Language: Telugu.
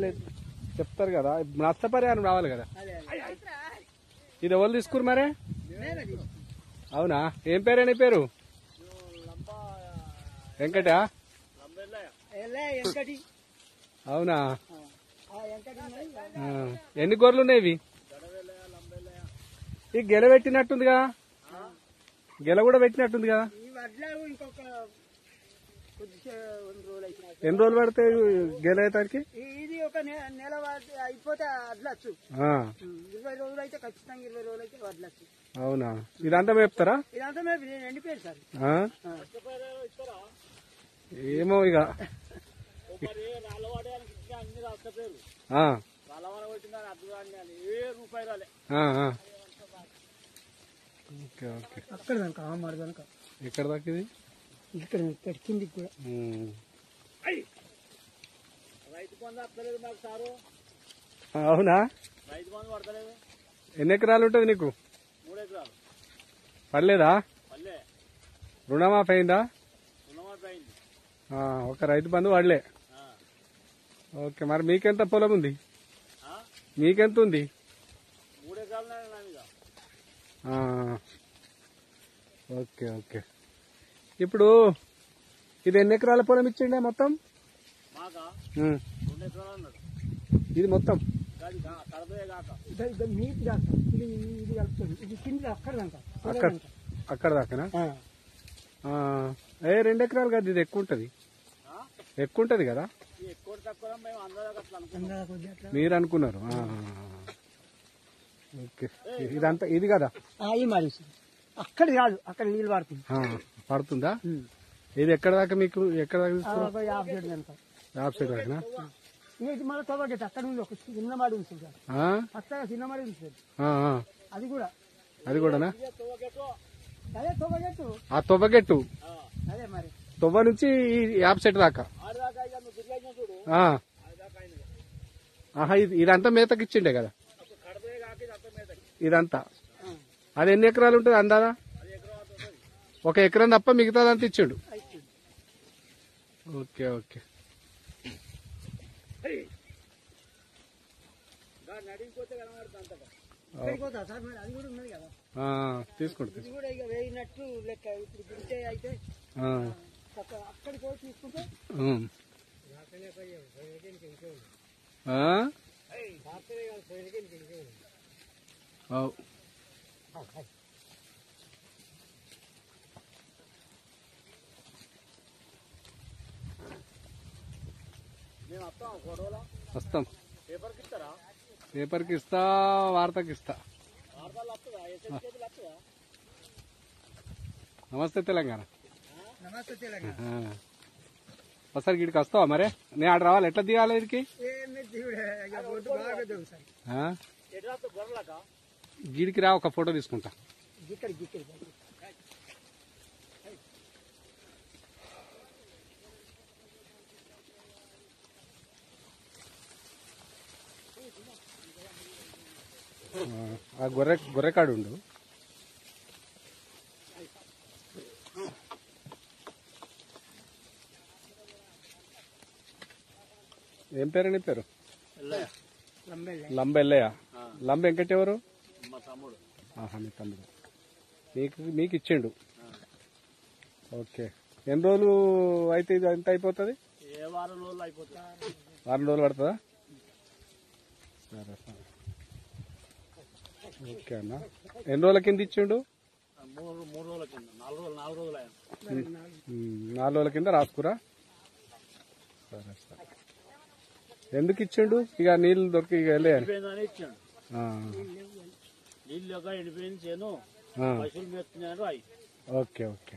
లేదు చెప్తారు కదా, నష్టపరిహారం రావాలి కదా. ఇది ఎవరు తీసుకురు మరే? అవునా, ఏం పేరు నీ పేరు? వెంకట. అవునా, ఎన్ని గొర్రెలు ఉన్నాయి ఇవి? ఈ గెల పెట్టినట్టుందిగా, గెల కూడా పెట్టినట్టుంది కదా. ఎన్ని రోజులు పడతాయి గెల అయ్యేటానికి? ఇది ఒక నెల అయిపోతే వడ్లచ్చు, 20 రోజులు అయితే ఖచ్చితంగా 20 రోజులు అయితే వడ్లచ్చు. అవునా, ఇదంతా మేపుతారా? ఇదంతా మేపు ఎండిపోయారు సార్. ఏమో ఇక అక్కడ దాకా మరదనక ఎక్కడ దాకా ఇది? ఇక్కడ కిందికి కూడా. అవునా, ఎన్ని ఎకరాలు ఉంటుంది నీకు? 3 ఎకరాలు. పర్లేదా? రుణమాఫీ అయిందా? ఒక రైతు బంధు వాడలే. ఓకే, మరి మీకెంత పొలం ఉంది? మీకెంత ఉంది? 3 ఎకరాలు. Okay okay. ఇప్పుడు ఇది ఎన్ని ఎకరాల పొలం ఇచ్చిండే మొత్తం? ఇది మొత్తం అక్కడ దాకానా? 2 ఎకరాలు కదా, ఇది ఎక్కువ ఉంటది. ఎక్కువ ఉంటది కదా మీరు అనుకున్నారు. ఓకే, ఇదంతా ఇది కదా అక్కడ కాదు, అక్కడ నీళ్ళు పడుతుంది. పడుతుందా? ఇది ఎక్కడ దాకా మీకు? ఎక్కడ దాకా? 50 సైడ్ దాకా. మళ్ళీ తొవ్వగట్టు అక్కడ ఉంది, ఒక చిన్న మాడి ఉంది సార్, అక్కడ చిన్న మాడి ఉంది సార్. అది కూడా కూడానా? అదే తొవ్వగట్టు. ఆ తొవ్వగట్టు అదే మరి తొవ్వ నుంచి 50 సైడ్ దాకా. ఇదంతా మేతకి ఇచ్చిండే కదా ఇదంతా. అది ఎన్ని ఎకరాలు ఉంటుంది అందాదా? 1 ఎకరం తప్ప మిగతాదంతా ఇచ్చిండు. Okay okay. తీసుకోండి వేయినట్టు లెక్క. ఇప్పుడు దింటే అయితే అక్కడికి పోయి తీసుకుంటే వస్తాం. పేపర్కి ఇస్తా, వార్తకి ఇస్తా. నమస్తే తెలంగాణ. ఒకసారి గిడికి వస్తావా మరే? నేను ఆడ రావాలి, ఎట్లా దిగాలి ఇదికి? గిడికి రా, ఒక ఫోటో తీసుకుంటా. ఆ గొర్రెకాడు ఉండు. ఏం పేరు నీ పేరు? లంబ ఎల్లయ్య. లంబ వెంకట ఎవరు? మీ తమ్ముడు. మీకు ఇచ్చిండు. ఓకే, ఎన్ని రోజులు అయితే ఇది ఎంత అయిపోతుంది? 4 రోజులు అయిపోతుంది. 4 రోజులు పడుతుందా? సరే సరే. ఓకే అన్న, ఎన్ని రోజుల కింద ఇచ్చిండు? 3 రోజుల కింద. 4 రోజులు 4 రోజుల కింద రాసుకురా. సరే సరే. ఎందుకు ఇచ్చిండు? ఇక నీళ్లు దొరికి ఎండిపోయిందని ఇచ్చాడు. నీళ్ళు ఎండిపోయింది చేను, పశువులు మేస్తున్నాడు. Okay okay.